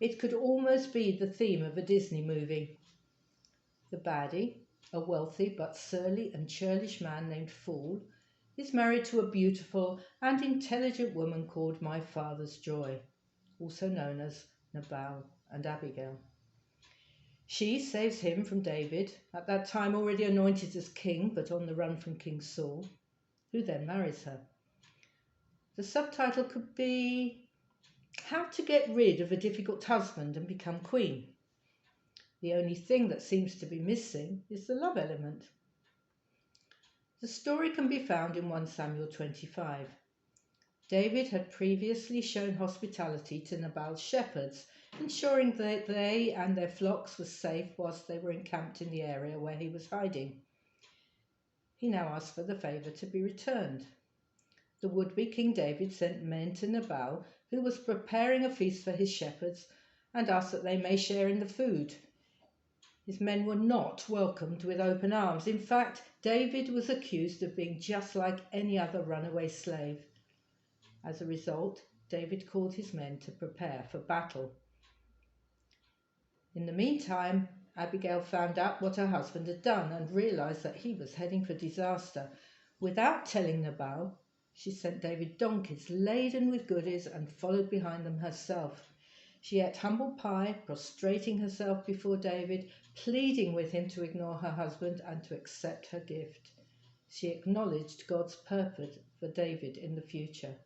It could almost be the theme of a Disney movie. The baddie, a wealthy but surly and churlish man named Fool, is married to a beautiful and intelligent woman called My Father's Joy, also known as Nabal and Abigail. She saves him from David, at that time already anointed as king but on the run from King Saul, who then marries her. The subtitle could be How to Get Rid of a Difficult Husband and Become Queen. The only thing that seems to be missing is the love element. The story can be found in 1 Samuel 25. David had previously shown hospitality to Nabal's shepherds, ensuring that they and their flocks were safe whilst they were encamped in the area where he was hiding. He now asked for the favour to be returned. The would-be King David sent men to Nabal, who was preparing a feast for his shepherds, and asked that they may share in the food. His men were not welcomed with open arms. In fact, David was accused of being just like any other runaway slave. As a result, David called his men to prepare for battle. In the meantime, Abigail found out what her husband had done and realized that he was heading for disaster. Without telling Nabal, she sent David donkeys laden with goodies and followed behind them herself. She ate humble pie, prostrating herself before David, pleading with him to ignore her husband and to accept her gift. She acknowledged God's purpose for David in the future.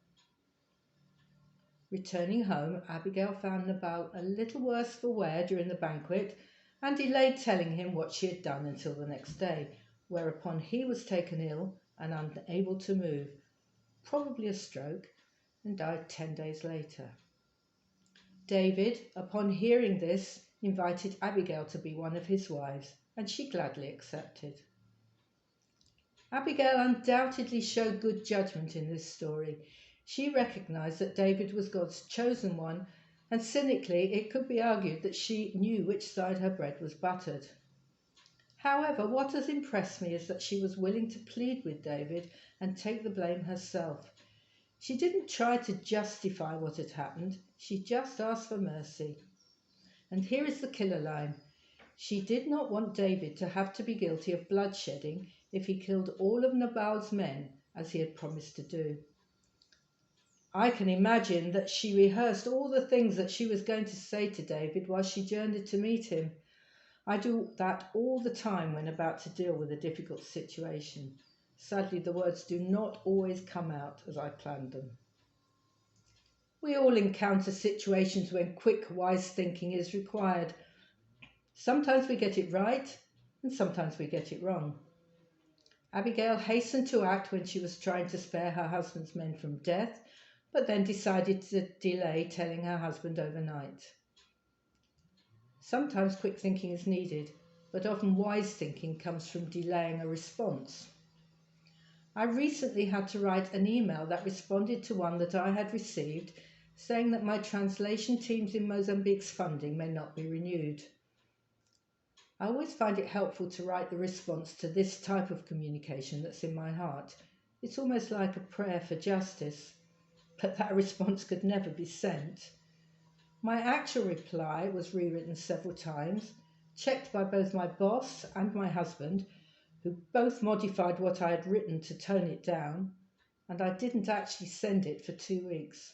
Returning home, Abigail found Nabal a little worse for wear during the banquet and delayed telling him what she had done until the next day, whereupon he was taken ill and unable to move, probably a stroke, and died 10 days later. David, upon hearing this, invited Abigail to be one of his wives, and she gladly accepted. Abigail undoubtedly showed good judgment in this story. She recognized that David was God's chosen one, and cynically it could be argued that she knew which side her bread was buttered. However, what has impressed me is that she was willing to plead with David and take the blame herself. She didn't try to justify what had happened, she just asked for mercy. And here is the killer line. She did not want David to have to be guilty of bloodshedding if he killed all of Nabal's men, as he had promised to do. I can imagine that she rehearsed all the things that she was going to say to David while she journeyed to meet him. I do that all the time when about to deal with a difficult situation. Sadly, the words do not always come out as I planned them. We all encounter situations when quick, wise thinking is required. Sometimes we get it right, and sometimes we get it wrong. Abigail hastened to act when she was trying to spare her husband's men from death, but then decided to delay telling her husband overnight. Sometimes quick thinking is needed, but often wise thinking comes from delaying a response. I recently had to write an email that responded to one that I had received, saying that my translation teams in Mozambique's funding may not be renewed. I always find it helpful to write the response to this type of communication that's in my heart. It's almost like a prayer for justice, but that response could never be sent. My actual reply was rewritten several times, checked by both my boss and my husband, who both modified what I had written to tone it down, and I didn't actually send it for 2 weeks.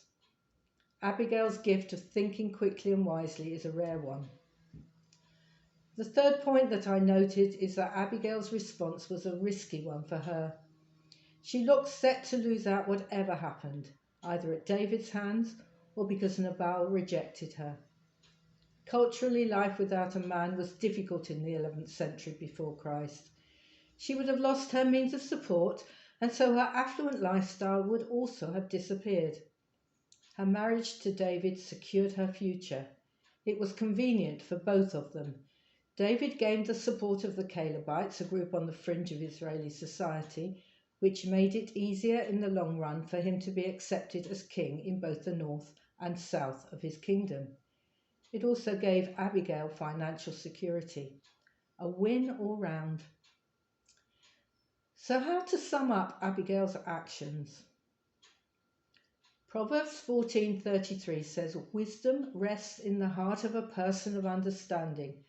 Abigail's gift of thinking quickly and wisely is a rare one. The third point that I noted is that Abigail's response was a risky one for her. She looked set to lose out whatever happened, either at David's hands or because Nabal rejected her. Culturally, life without a man was difficult in the 11th century before Christ. She would have lost her means of support, and so her affluent lifestyle would also have disappeared. Her marriage to David secured her future. It was convenient for both of them. David gained the support of the Calebites, a group on the fringe of Israeli society, which made it easier in the long run for him to be accepted as king in both the north and south of his kingdom. It also gave Abigail financial security. A win all round. So how to sum up Abigail's actions? Proverbs 14:33 says, "Wisdom rests in the heart of a person of understanding,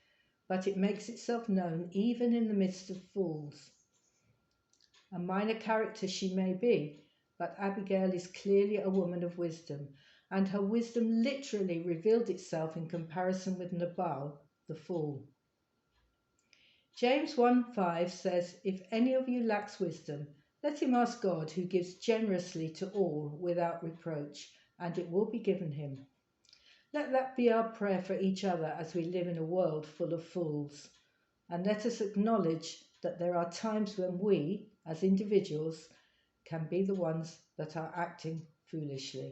but it makes itself known even in the midst of fools." A minor character she may be, but Abigail is clearly a woman of wisdom, and her wisdom literally revealed itself in comparison with Nabal, the fool. James 1:5 says, "If any of you lacks wisdom, let him ask God, who gives generously to all without reproach, and it will be given him." Let that be our prayer for each other as we live in a world full of fools. And let us acknowledge that there are times when we, as individuals, can be the ones that are acting foolishly.